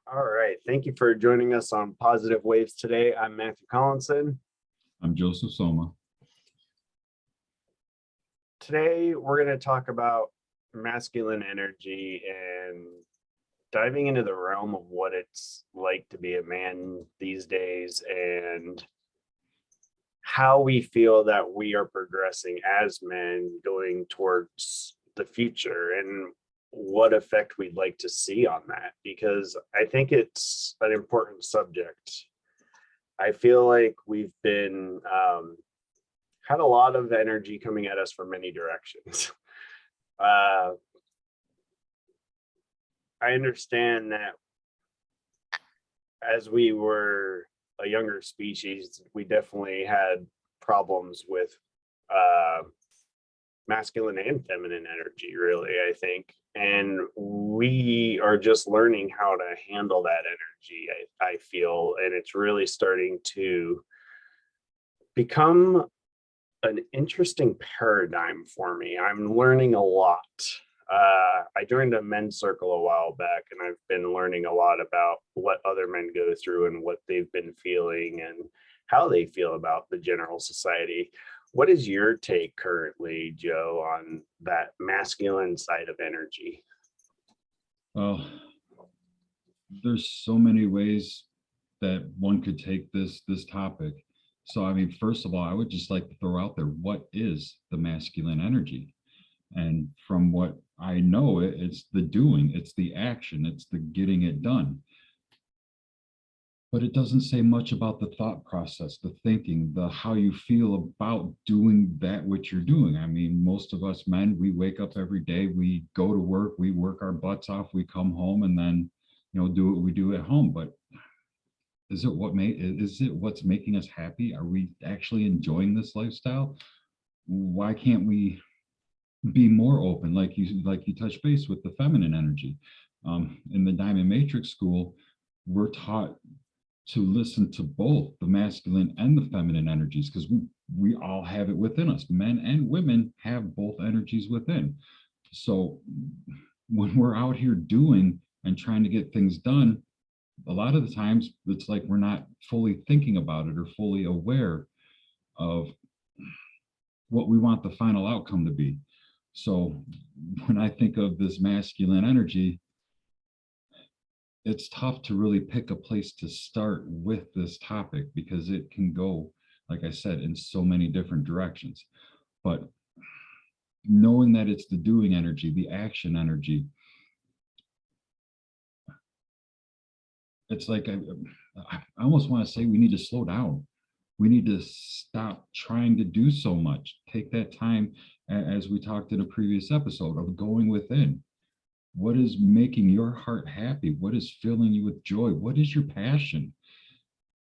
All right. Thank you for joining us on Positive Waves today. I'm Matthew Collinson. I'm Joseph Somma. Today, we're going to talk about masculine energy and diving into the realm of what it's like to be a man these days and how we feel that we are progressing as men going towards the future and what effect we'd like to see on that, because I think it's an important subject. I feel like we've been had a lot of energy coming at us from many directions. I understand that as we were a younger species, we definitely had problems with masculine and feminine energy, really, I think. And we are just learning how to handle that energy, I feel. And it's really starting to become an interesting paradigm for me. I'm learning a lot. I joined a men's circle a while back, and I've been learning a lot about what other men go through and what they've been feeling and how they feel about the general society. What is your take currently, Joe, on that masculine side of energy? Well, there's so many ways that one could take this topic. So, I mean, first of all, I would just like to throw out there, what is the masculine energy? And from what I know, it's the doing, it's the action, it's the getting it done. But it doesn't say much about the thought process, the thinking, the how you feel about doing that which you're doing. I mean, most of us men, we wake up every day, we go to work, we work our butts off, we come home and then, do what we do at home. But is it what's making us happy? Are we actually enjoying this lifestyle? Why can't we be more open, like you touch base with the feminine energy? In the Diamond Matrix School, we're taught to listen to both the masculine and the feminine energies, because we all have it within us. Men and women have both energies within. So when we're out here doing and trying to get things done, a lot of the times it's like we're not fully thinking about it or fully aware of what we want the final outcome to be. So when I think of this masculine energy, it's tough to really pick a place to start with this topic, because it can go, like I said, in so many different directions. But knowing that it's the doing energy, the action energy, it's like I almost want to say we need to slow down. We need to stop trying to do so much. Take that time, as we talked in a previous episode, of going within. What is making your heart happy? What is filling you with joy? What is your passion?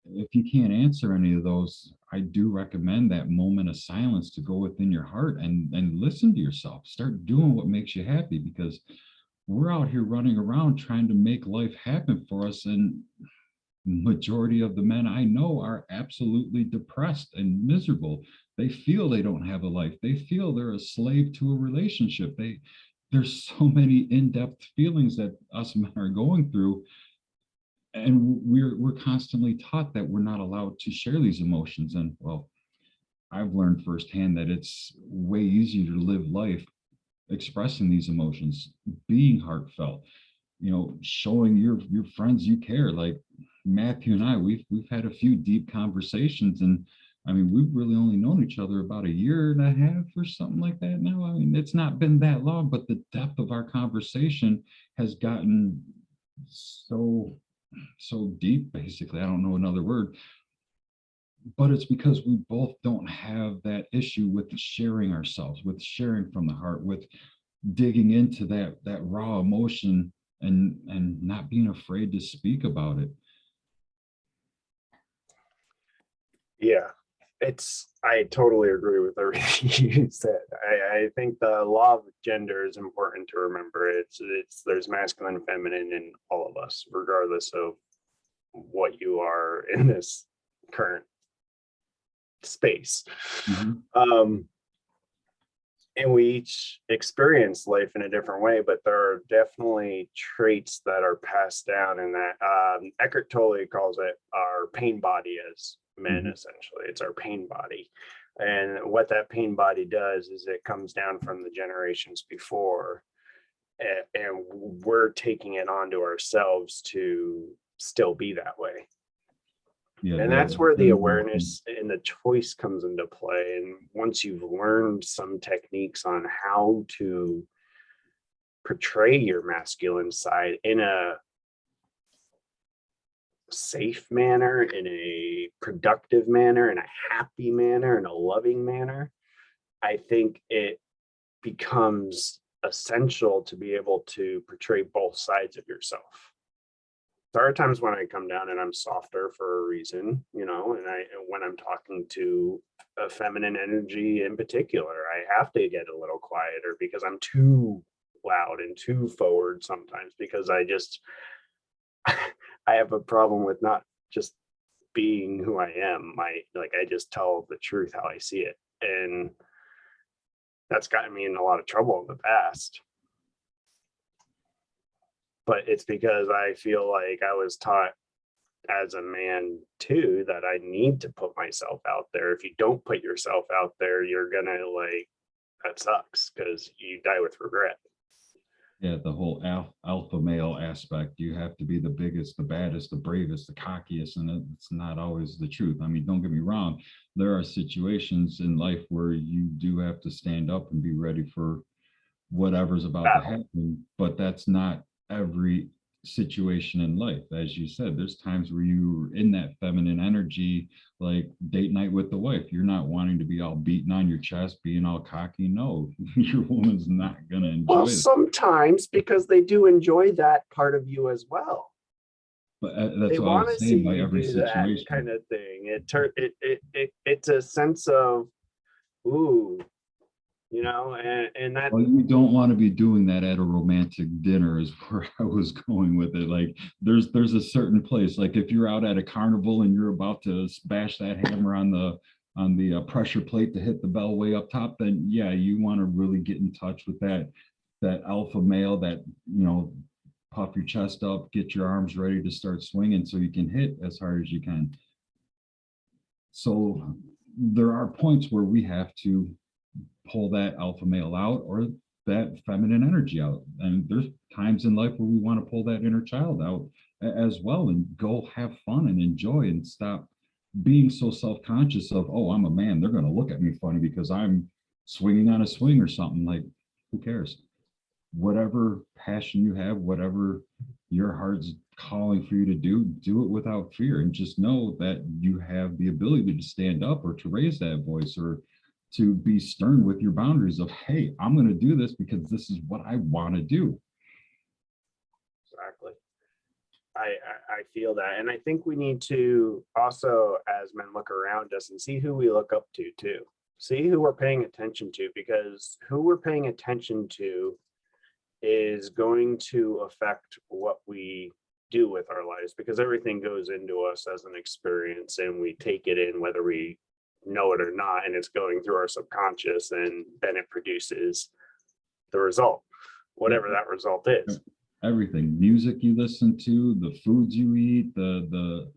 If you can't answer any of those, I do recommend that moment of silence to go within your heart and listen to yourself. Start doing what makes you happy, because we're out here running around trying to make life happen for us. And majority of the men I know are absolutely depressed and miserable. They feel they don't have a life. They feel they're a slave to a relationship. There's so many in-depth feelings that us men are going through, and we're constantly taught that we're not allowed to share these emotions. And well, I've learned firsthand that it's way easier to live life expressing these emotions, being heartfelt, showing your friends you care. Like Matthew and I, we've had a few deep conversations, and I mean, we've really only known each other about a year and a half or something like that now. I mean, it's not been that long, but the depth of our conversation has gotten so deep, basically. I don't know another word. But it's because we both don't have that issue with sharing ourselves, with sharing from the heart, with digging into that raw emotion and not being afraid to speak about it. Yeah, I totally agree with everything you said. I think the law of gender is important to remember. There's masculine and feminine in all of us, regardless of what you are in this current space. Mm-hmm. and we each experience life in a different way, but there are definitely traits that are passed down, and that Eckhart Tolle calls it our pain body as men. Mhm. Essentially, it's our pain body, and what that pain body does is it comes down from the generations before, and we're taking it onto ourselves to still be that way. Yeah, And that's where the awareness and the choice comes into play. And once you've learned some techniques on how to portray your masculine side in a safe manner, in a productive manner, in a happy manner, in a loving manner, I think it becomes essential to be able to portray both sides of yourself. There are times when I come down and I'm softer for a reason, and when I'm talking to a feminine energy in particular, I have to get a little quieter because I'm too loud and too forward sometimes, because I have a problem with not just being who I am. I just tell the truth how I see it. And that's gotten me in a lot of trouble in the past. But it's because I feel like I was taught as a man too that I need to put myself out there. If you don't put yourself out there, you're gonna that sucks, because you die with regret. Yeah, the whole alpha male aspect. You have to be the biggest, the baddest, the bravest, the cockiest, and it's not always the truth. I mean, don't get me wrong. There are situations in life where you do have to stand up and be ready for whatever's about to Battle. happen, but that's not every situation in life. As you said, there's times where you're in that feminine energy, like date night with the wife. You're not wanting to be all beaten on your chest, being all cocky. No, your woman's not going to Well, enjoy it. sometimes, because they do enjoy that part of you as well. But They that's what I want was to see saying by you every do that situation. kind of thing. It's a sense of, ooh, and that. Well, you don't want to be doing that at a romantic dinner is where I was going with it. Like there's a certain place, like if you're out at a carnival and you're about to bash that hammer on the pressure plate to hit the bell way up top, then yeah, you want to really get in touch with that alpha male, that, puff your chest up, get your arms ready to start swinging so you can hit as hard as you can. So there are points where we have to pull that alpha male out or that feminine energy out. And there's times in life where we want to pull that inner child out as well and go have fun and enjoy and stop being so self-conscious of, oh, I'm a man, they're going to look at me funny because I'm swinging on a swing or something. Like, who cares? Whatever passion you have, whatever your heart's calling for you to do it without fear, and just know that you have the ability to stand up or to raise that voice or to be stern with your boundaries of, hey, I'm going to do this because this is what I want to do. Exactly. I feel that. And I think we need to also, as men, look around us and see who we look up to too. See who we're paying attention to, because who we're paying attention to is going to affect what we do with our lives, because everything goes into us as an experience and we take it in whether we know it or not, and it's going through our subconscious, and then it produces the result, whatever that result is. Everything, music you listen to, the foods you eat, the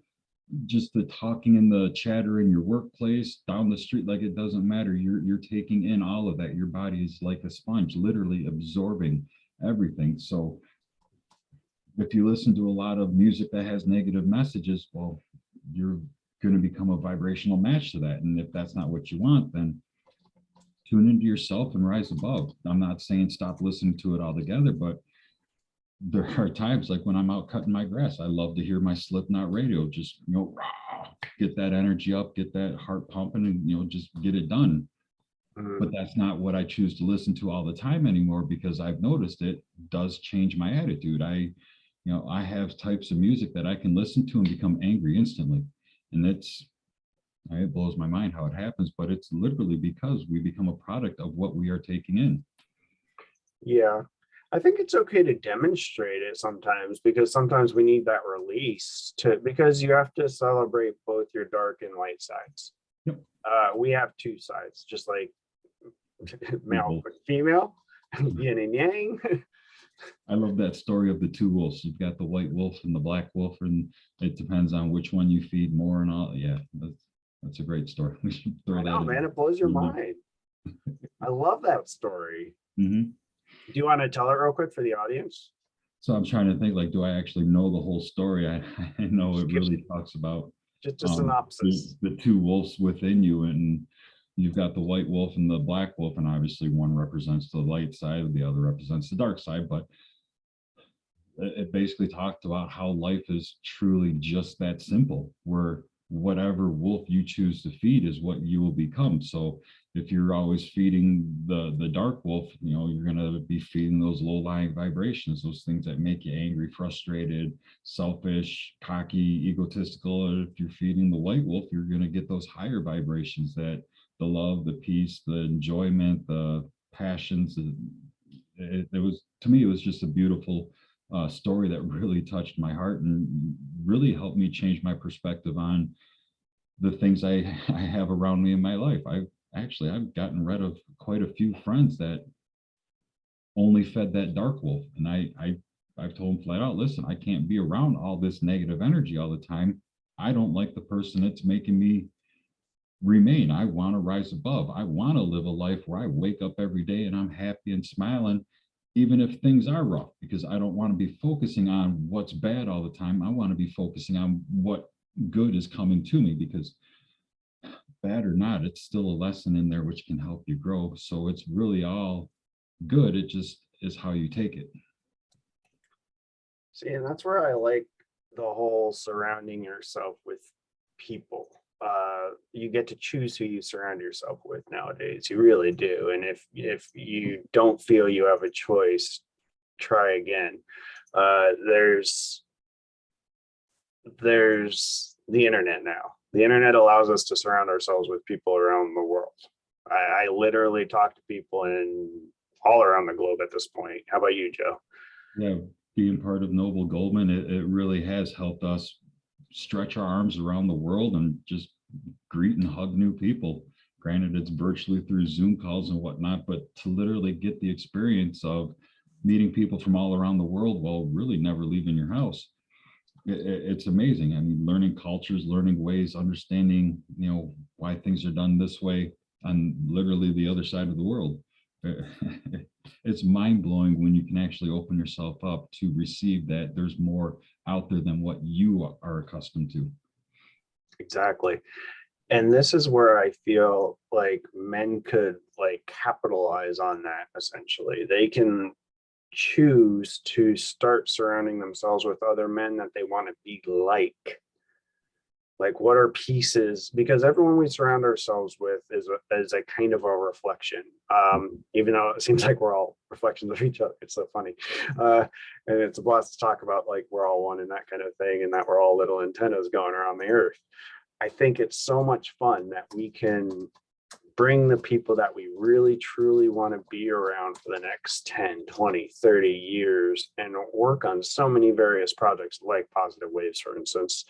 just the talking and the chatter in your workplace, down the street, like it doesn't matter. You're taking in all of that. Your body is like a sponge, literally absorbing everything. So if you listen to a lot of music that has negative messages, well, you're going to become a vibrational match to that. And if that's not what you want, then tune into yourself and rise above. I'm not saying stop listening to it altogether, but there are times like when I'm out cutting my grass, I love to hear my Slipknot radio, just, rah, get that energy up, get that heart pumping, and, just get it done. But that's not what I choose to listen to all the time anymore, because I've noticed it does change my attitude. I have types of music that I can listen to and become angry instantly. And it blows my mind how it happens, but it's literally because we become a product of what we are taking in. Yeah. I think it's okay to demonstrate it sometimes, because sometimes we need that release because you have to celebrate both your dark and light sides. Yep. We have two sides, just like male and female, yin and yang. I love that story of the two wolves. You've got the white wolf and the black wolf, and it depends on which one you feed more and all. Yeah, that's a great story. We should throw I that know, in. man, it blows your mind. I love that story. Mm-hmm. Do you want to tell it real quick for the audience? So I'm trying to think, like, do I actually know the whole story? I know it really talks about just a synopsis. The two wolves within you, and you've got the white wolf and the black wolf, and obviously one represents the light side, the other represents the dark side. But it basically talked about how life is truly just that simple, where whatever wolf you choose to feed is what you will become. So if you're always feeding the dark wolf, you know, you're going to be feeding those low-lying vibrations, those things that make you angry, frustrated, selfish, cocky, egotistical. Or if you're feeding the white wolf, you're going to get those higher vibrations, that the love, the peace, the enjoyment, the passions. It was, to me, it was just a beautiful story that really touched my heart and really helped me change my perspective on the things I have around me in my life. I've gotten rid of quite a few friends that only fed that dark wolf. And I've told them flat out, listen, I can't be around all this negative energy all the time. I don't like the person that's making me remain. I want to rise above. I want to live a life where I wake up every day and I'm happy and smiling, even if things are rough, because I don't want to be focusing on what's bad all the time. I want to be focusing on what good is coming to me, because bad or not, it's still a lesson in there which can help you grow. So it's really all good. It just is how you take it. See, and that's where I like the whole surrounding yourself with people. You get to choose who you surround yourself with nowadays. You really do. And if you don't feel you have a choice, try again. There's the internet now. The internet allows us to surround ourselves with people around the world. I literally talk to people in all around the globe at this point. How about you, Joe? Yeah, being part of Noble Goldman, it really has helped us stretch our arms around the world and just greet and hug new people. Granted, it's virtually through Zoom calls and whatnot, but to literally get the experience of meeting people from all around the world while really never leaving your house, it's amazing. I mean, learning cultures, learning ways, understanding, you know, why things are done this way on literally the other side of the world. It's mind-blowing when you can actually open yourself up to receive that there's more out there than what you are accustomed to. Exactly. And this is where I feel like men could like capitalize on that. Essentially, they can choose to start surrounding themselves with other men that they want to be like what are pieces, because everyone we surround ourselves with is a kind of a reflection, even though it seems like we're all reflections of each other. It's so funny, and it's a blast to talk about, like we're all one and that kind of thing, and that we're all little antennas going around the earth. I think it's so much fun that we can bring the people that we really truly want to be around for the next 10, 20, 30 years and work on so many various projects like Positive Waves, for instance.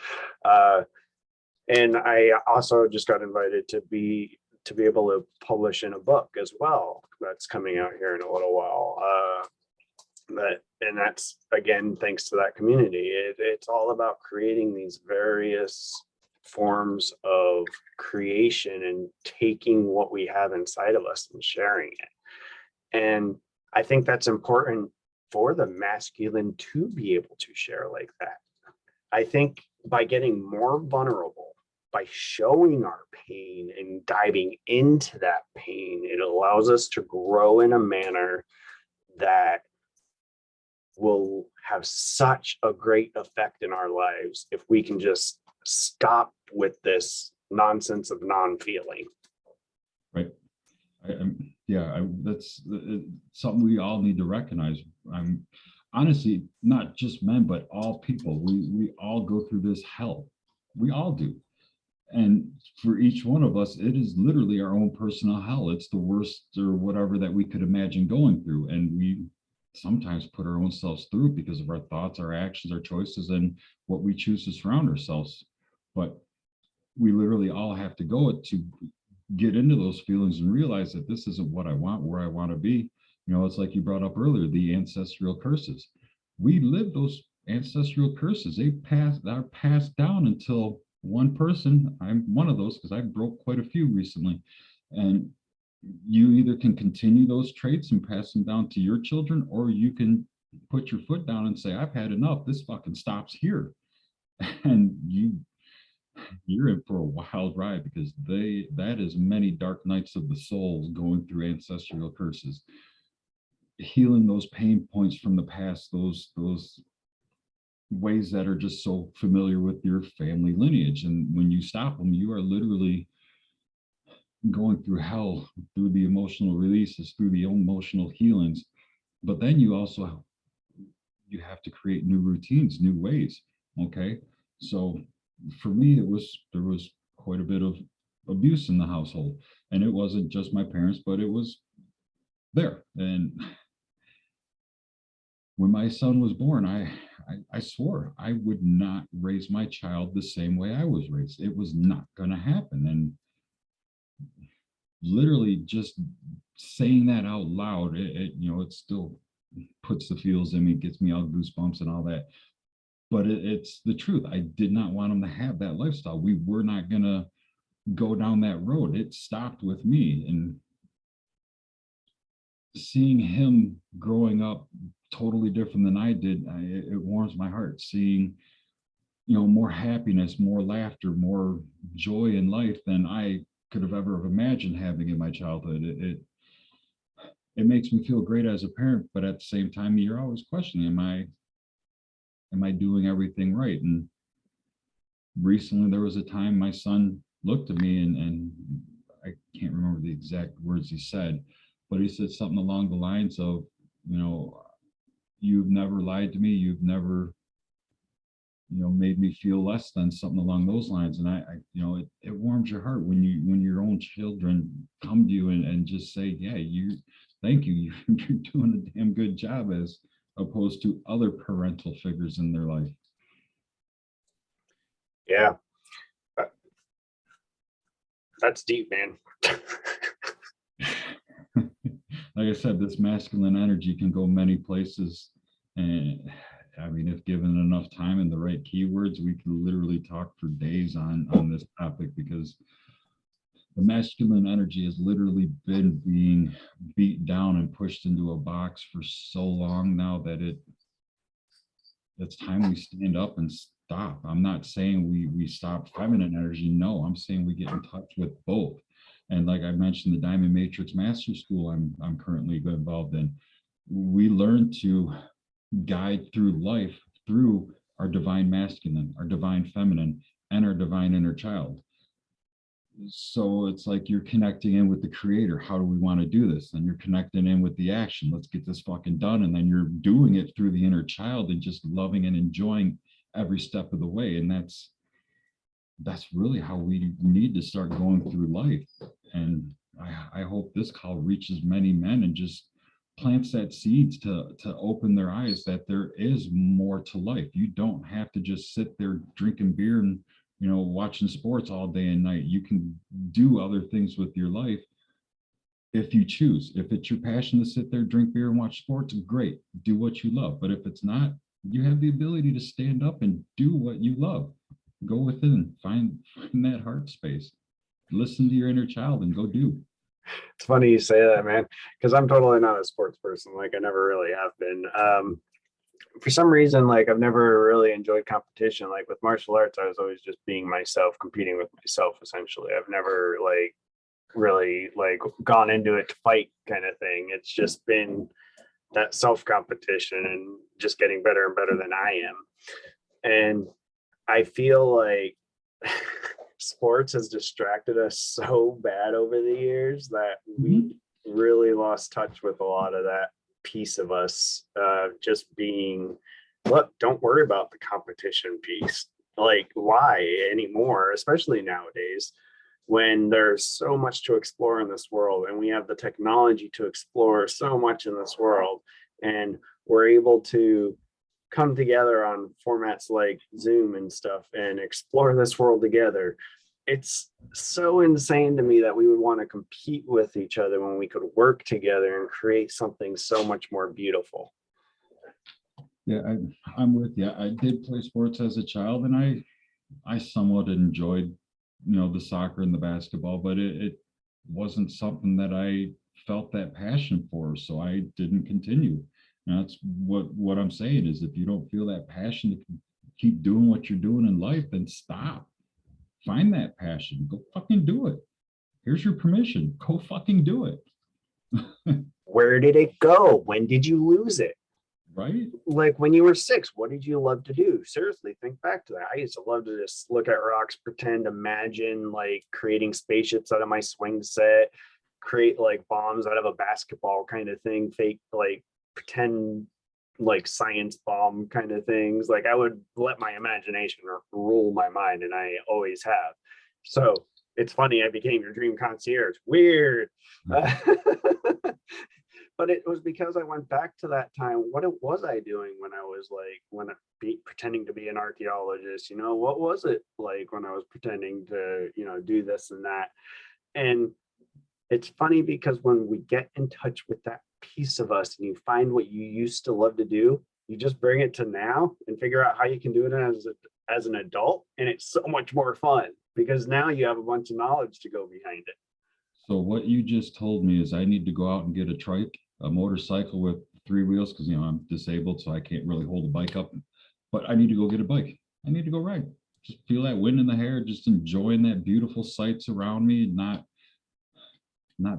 And I also just got invited to be able to publish in a book as well. That's coming out here in a little while. And that's, again, thanks to that community. It's all about creating these various forms of creation and taking what we have inside of us and sharing it. And I think that's important for the masculine to be able to share like that. I think by getting more vulnerable, by showing our pain and diving into that pain, it allows us to grow in a manner that will have such a great effect in our lives if we can just stop with this nonsense of non-feeling. Right. That's something we all need to recognize. I'm honestly, not just men, but all people. We all go through this hell. We all do. And for each one of us, it is literally our own personal hell. It's the worst or whatever that we could imagine going through. And we sometimes put our own selves through it because of our thoughts, our actions, our choices, and what we choose to surround ourselves. But we literally all have to go to get into those feelings and realize that this isn't what I want, where I want to be. It's like you brought up earlier, the ancestral curses. We live those ancestral curses. Are passed down until one person, I'm one of those because I broke quite a few recently. And you either can continue those traits and pass them down to your children, or you can put your foot down and say, I've had enough. This fucking stops here. And you're in for a wild ride, because that is many dark nights of the souls going through ancestral curses, healing those pain points from the past, those ways that are just so familiar with your family lineage. And when you stop them, you are literally going through hell, through the emotional releases, through the emotional healings. But then you have to create new routines, new ways. Okay. So for me, there was quite a bit of abuse in the household, and it wasn't just my parents, but it was there. And when my son was born, I swore I would not raise my child the same way I was raised. It was not going to happen. And literally just saying that out loud, it still puts the feels in me, gets me all goosebumps and all that. But it's the truth. I did not want him to have that lifestyle. We were not going to go down that road. It stopped with me. And seeing him growing up totally different than I did, it warms my heart. Seeing, more happiness, more laughter, more joy in life than I could have ever imagined having in my childhood. It makes me feel great as a parent, but at the same time, you're always questioning, am I doing everything right? And recently there was a time my son looked at me, and I can't remember the exact words he said, but he said something along the lines of, you've never lied to me. You've never, made me feel less than, something along those lines. And it warms your heart when your own children come to you and just say, yeah, thank you. You're doing a damn good job, as opposed to other parental figures in their life. Yeah. That's deep, man. Like I said, this masculine energy can go many places. And I mean, if given enough time and the right keywords, we could literally talk for days on this topic, because the masculine energy has literally been being beat down and pushed into a box for so long now that it's time we stand up and stop. I'm not saying we stop feminine energy. No, I'm saying we get in touch with both. And like I mentioned, the Diamond Matrix Master School I'm currently involved in, we learn to guide through life through our divine masculine, our divine feminine, and our divine inner child. So it's like you're connecting in with the creator. How do we want to do this? And you're connecting in with the action. Let's get this fucking done. And then you're doing it through the inner child and just loving and enjoying every step of the way. And that's really how we need to start going through life. And I hope this call reaches many men and just plants that seeds to open their eyes that there is more to life. You don't have to just sit there drinking beer and watching sports all day and night. You can do other things with your life if you choose. If it's your passion to sit there, drink beer, and watch sports, great. Do what you love. But if it's not, you have the ability to stand up and do what you love. Go within, find that heart space. Listen to your inner child and go do. It's funny you say that, man, because I'm totally not a sports person. Like, I never really have been. For some reason, like, I've never really enjoyed competition. Like with martial arts, I was always just being myself, competing with myself, essentially. I've never like really like gone into it to fight kind of thing. It's just been that self competition and just getting better and better than I am. And I feel like sports has distracted us so bad over the years that we really lost touch with a lot of that piece of us, just being, look, don't worry about the competition piece. Like, why anymore, especially nowadays when there's so much to explore in this world, and we have the technology to explore so much in this world, and we're able to come together on formats like Zoom and stuff and explore this world together. it's so insane to me that we would want to compete with each other when we could work together and create something so much more beautiful. Yeah, I'm with you. I did play sports as a child, and I somewhat enjoyed, the soccer and the basketball, but it wasn't something that I felt that passion for, so I didn't continue. And that's what I'm saying is, if you don't feel that passion to keep doing what you're doing in life, then stop. Find that passion. Go fucking do it. Here's your permission. Go fucking do it. Where did it go? When did you lose it? Right? Like when you were 6, what did you love to do? Seriously, think back to that. I used to love to just look at rocks, pretend, imagine like creating spaceships out of my swing set, create like bombs out of a basketball kind of thing, fake like pretend like science bomb kind of things. Like I would let my imagination rule my mind, and I always have. So it's funny I became your dream concierge. Weird. But it was because I went back to that time. What was I doing when I was like, pretending to be an archaeologist? What was it like when I was pretending to, do this and that? And it's funny because when we get in touch with that piece of us and you find what you used to love to do, you just bring it to now and figure out how you can do it as an adult. And it's so much more fun because now you have a bunch of knowledge to go behind it. So what you just told me is I need to go out and get a trike, a motorcycle with 3 wheels, because I'm disabled, so I can't really hold a bike up. But I need to go get a bike. I need to go ride. Just feel that wind in the hair, just enjoying that beautiful sights around me, not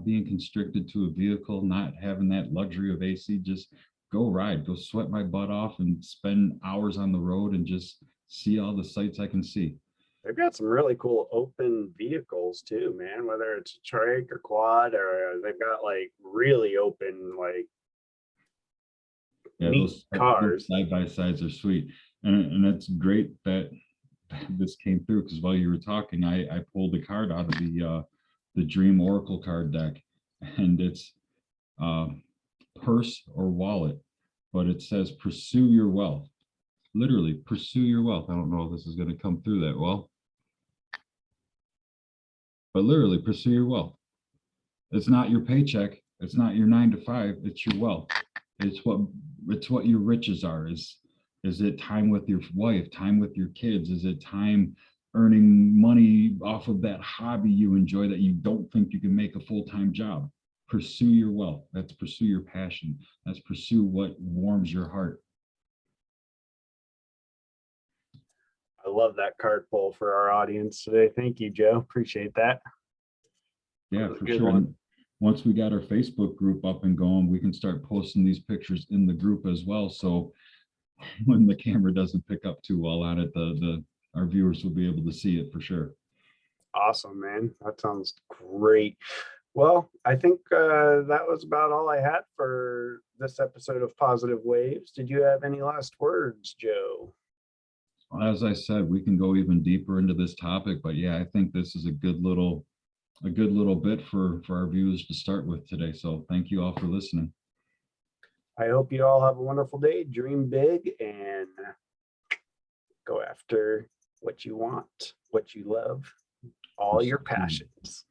being constricted to a vehicle, not having that luxury of AC. Just go ride, go sweat my butt off and spend hours on the road and just see all the sights I can see. They've got some really cool open vehicles too, man, whether it's a trike or quad, or they've got like really open, like neat cars. Side by sides are sweet. And it's great that this came through, because while you were talking, I pulled a card out of the Dream Oracle card deck, and it's purse or wallet, but it says pursue your wealth. Literally, pursue your wealth. I don't know if this is going to come through that well, but literally pursue your wealth. It's not your paycheck. It's not your 9 to 5. It's your wealth. It's what your riches are. Is it time with your wife, time with your kids? Is it time earning money off of that hobby you enjoy that you don't think you can make a full-time job? Pursue your wealth. That's pursue your passion. That's pursue what warms your heart. I love that card pull for our audience today. Thank you, Joe. Appreciate that. Yeah, for sure. And once we got our Facebook group up and going, we can start posting these pictures in the group as well. So when the camera doesn't pick up too well on it, our viewers will be able to see it for sure. Awesome, man. That sounds great. Well, I think that was about all I had for this episode of Positive Waves. Did you have any last words, Joe? As I said, we can go even deeper into this topic, but yeah, I think this is a good little bit for our viewers to start with today. So thank you all for listening. I hope you all have a wonderful day. Dream big and go after what you want, what you love, all your passions.